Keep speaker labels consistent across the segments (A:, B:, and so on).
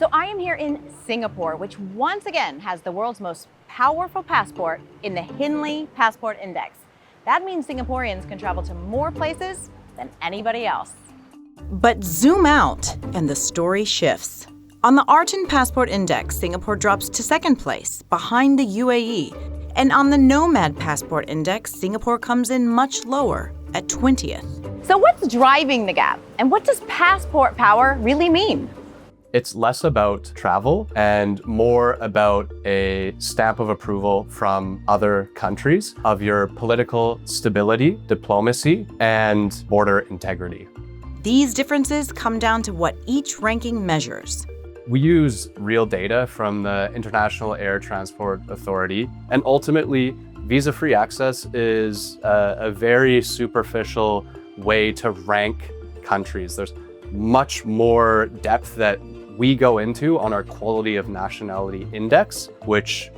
A: So I am here in Singapore, which once again has the world's most powerful passport in the Henley Passport Index. That means Singaporeans can travel to more places than anybody else.
B: But zoom out and the story shifts. On the Arton Passport Index, Singapore drops to second place, behind the UAE. And on the Nomad Passport Index, Singapore comes in much lower, at 20th.
A: So what's driving the gap? And what does passport power really mean?
C: It's less about travel and more about a stamp of approval from other countries of your political stability, diplomacy, and border integrity.
B: These differences come down to what each ranking measures.
C: We use real data from the International Air Transport Authority, and ultimately, visa-free access is a very superficial way to rank countries. There's much more depth that we go into on our Quality of Nationality Index, which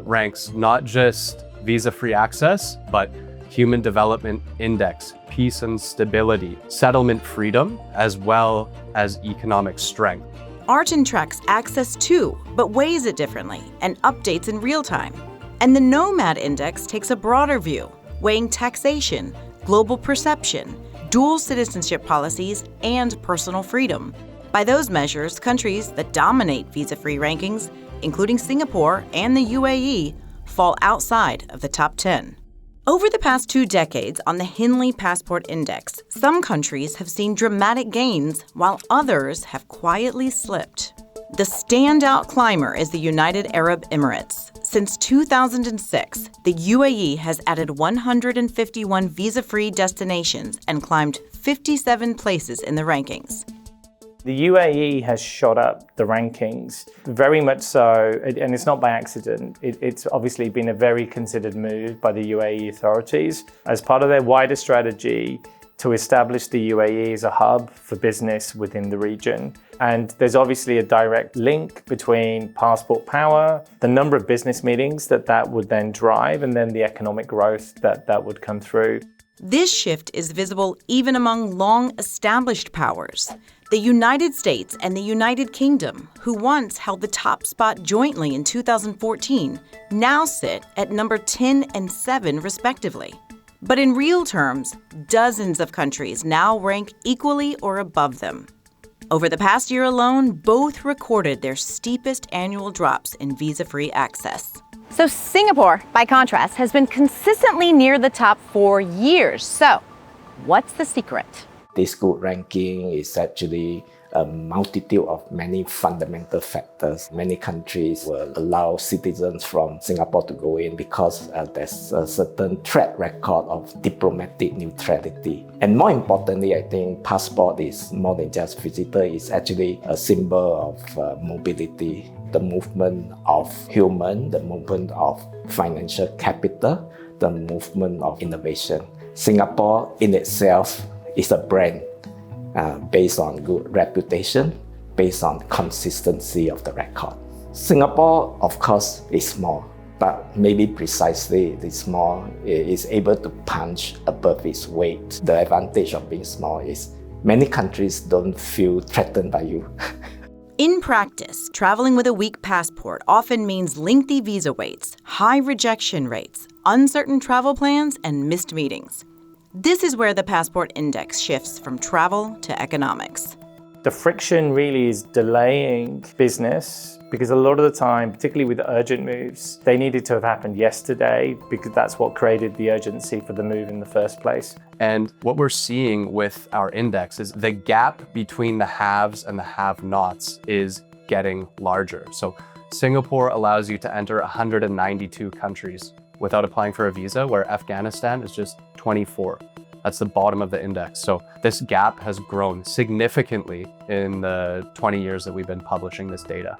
C: ranks not just visa-free access, but Human Development Index, peace and stability, settlement freedom, as well as economic strength.
B: Arton tracks access too, but weighs it differently and updates in real time. And the Nomad Index takes a broader view, weighing taxation, global perception, dual citizenship policies, and personal freedom. By those measures, countries that dominate visa-free rankings, including Singapore and the UAE, fall outside of the top 10. Over the past 2 decades on the Henley Passport Index, some countries have seen dramatic gains while others have quietly slipped. The standout climber is the United Arab Emirates. Since 2006, the UAE has added 151 visa-free destinations and climbed 57 places in the rankings.
D: The UAE has shot up the rankings, very much so, and it's not by accident. It's obviously been a very considered move by the UAE authorities as part of their wider strategy to establish the UAE as a hub for business within the region. And there's obviously a direct link between passport power, the number of business meetings that would then drive, and then the economic growth that would come through.
B: This shift is visible even among long-established powers. The United States and the United Kingdom, who once held the top spot jointly in 2014, now sit at number 10 and 7 respectively. But in real terms, dozens of countries now rank equally or above them. Over the past year alone, both recorded their steepest annual drops in visa-free access.
A: So Singapore, by contrast, has been consistently near the top for years. So what's the secret?
E: This good ranking is actually a multitude of many fundamental factors. Many countries will allow citizens from Singapore to go in because there's a certain track record of diplomatic neutrality. And more importantly, I think passport is more than just visitor. It's actually a symbol of mobility, the movement of human, the movement of financial capital, the movement of innovation. Singapore in itself is a brand based on good reputation, based on consistency of the record. Singapore, of course, is small, but maybe precisely this small is able to punch above its weight. The advantage of being small is many countries don't feel threatened by you.
B: In practice, traveling with a weak passport often means lengthy visa waits, high rejection rates, uncertain travel plans, and missed meetings. This is where the Passport Index shifts from travel to economics.
D: The friction really is delaying business because a lot of the time, particularly with urgent moves, they needed to have happened yesterday because that's what created the urgency for the move in the first place.
C: And what we're seeing with our index is the gap between the haves and the have-nots is getting larger. So Singapore allows you to enter 192 countries without applying for a visa, where Afghanistan is just 24. That's the bottom of the index. So this gap has grown significantly in the 20 years that we've been publishing this data.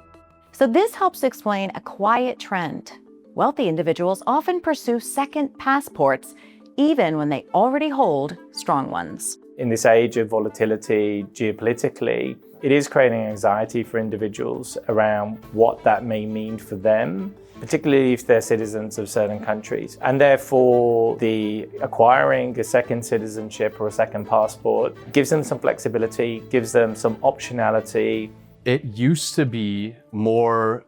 A: So this helps explain a quiet trend. Wealthy individuals often pursue second passports, even when they already hold strong ones.
D: In this age of volatility geopolitically, it is creating anxiety for individuals around what that may mean for them, particularly if they're citizens of certain countries. And therefore, the acquiring a second citizenship or a second passport gives them some flexibility, gives them some optionality.
C: It used to be more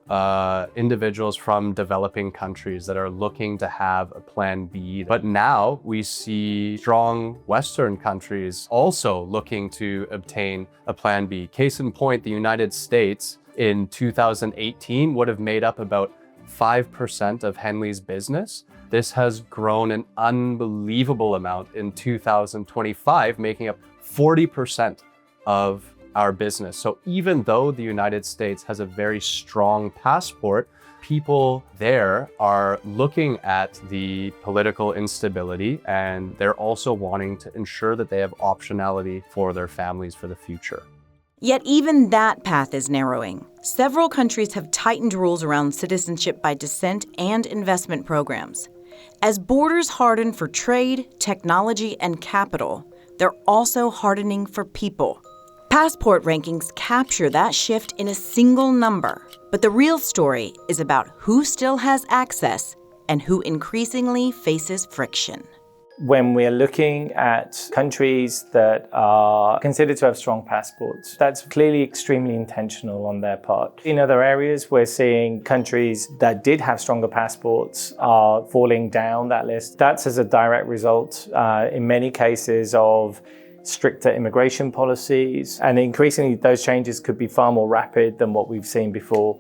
C: individuals from developing countries that are looking to have a plan B. But now we see strong Western countries also looking to obtain a plan B. Case in point, the United States in 2018 would have made up about 5% of Henley's business. This has grown an unbelievable amount in 2025, making up 40% of our business. So even though the United States has a very strong passport, people there are looking at the political instability, and they're also wanting to ensure that they have optionality for their families for the future.
B: Yet even that path is narrowing. Several countries have tightened rules around citizenship by descent and investment programs. As borders harden for trade, technology, and capital, they're also hardening for people. Passport rankings capture that shift in a single number, but the real story is about who still has access and who increasingly faces friction.
D: When we're looking at countries that are considered to have strong passports, that's clearly extremely intentional on their part. In other areas, we're seeing countries that did have stronger passports are falling down that list. That's as a direct result, in many cases, of stricter immigration policies, and increasingly those changes could be far more rapid than what we've seen before.